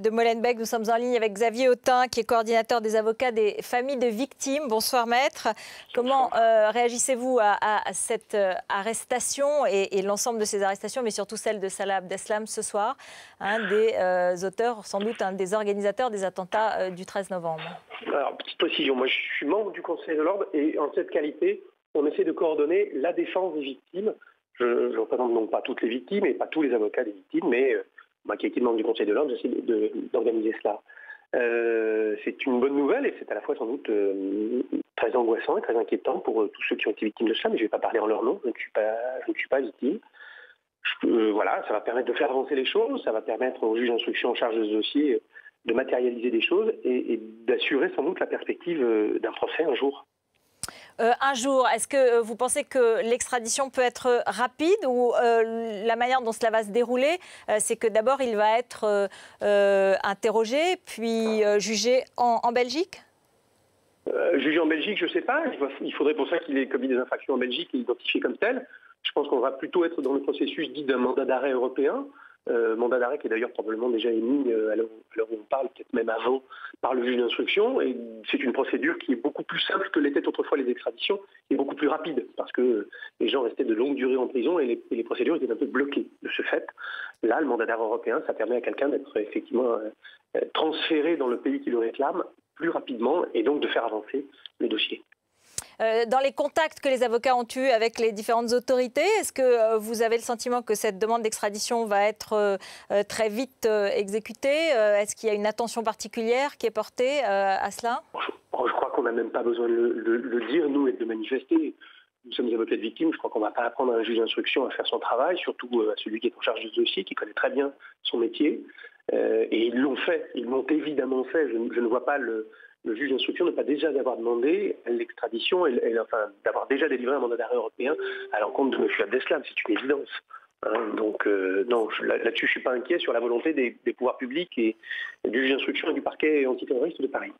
de Molenbeek. Nous sommes en ligne avec Xavier Autain, qui est coordinateur des avocats des familles de victimes. Bonsoir maître. Comment réagissez-vous à cette arrestation et l'ensemble de ces arrestations, mais surtout celle de Salah Abdeslam ce soir, un des auteurs, sans doute un des organisateurs des attentats du 13 novembre? Alors, petite précision, moi je suis membre du Conseil de l'Ordre et en cette qualité, on essaie de coordonner la défense des victimes. Je ne représente donc pas toutes les victimes et pas tous les avocats des victimes, mais moi qui ai été membre du Conseil de l'Ordre, j'essaie d'organiser cela. C'est une bonne nouvelle et c'est à la fois sans doute très angoissant et très inquiétant pour tous ceux qui ont été victimes de cela, mais je ne vais pas parler en leur nom, je ne suis pas victime. Voilà, ça va permettre de faire avancer les choses, ça va permettre aux juges d'instruction en charge de ce dossier de matérialiser des choses et d'assurer sans doute la perspective d'un procès un jour. Un jour, est-ce que vous pensez que l'extradition peut être rapide ou la manière dont cela va se dérouler, c'est que d'abord il va être interrogé, puis jugé en Belgique? Jugé en Belgique, je ne sais pas. Il faudrait pour ça qu'il ait commis des infractions en Belgique et identifié comme tel. Je pense qu'on va plutôt être dans le processus dit d'un mandat d'arrêt européen. Mandat d'arrêt qui est d'ailleurs probablement déjà émis à l'heure où on parle, peut-être même avant, par le juge d'instruction. Et c'est une procédure qui est beaucoup plus simple que l'étaient autrefois les extraditions et beaucoup plus rapide parce que les gens restaient de longue durée en prison et les procédures étaient un peu bloquées. De ce fait, là, le mandat d'arrêt européen, ça permet à quelqu'un d'être effectivement transféré dans le pays qui le réclame plus rapidement et donc de faire avancer le dossier. Dans les contacts que les avocats ont eus avec les différentes autorités, est-ce que vous avez le sentiment que cette demande d'extradition va être très vite exécutée? Est-ce qu'il y a une attention particulière qui est portée à cela? Je crois qu'on n'a même pas besoin de le dire, nous, et de le manifester. Nous sommes avocats de victimes, je crois qu'on ne va pas apprendre à un juge d'instruction à faire son travail, surtout à celui qui est en charge de ce dossier, qui connaît très bien son métier. Et ils l'ont fait, ils l'ont évidemment fait. Je ne vois pas le juge d'instruction ne pas déjà d'avoir demandé l'extradition, enfin d'avoir déjà délivré un mandat d'arrêt européen à l'encontre de M. Abdeslam, c'est une évidence. Donc non, là-dessus je ne suis pas inquiet sur la volonté des pouvoirs publics et du juge d'instruction et du parquet antiterroriste de Paris.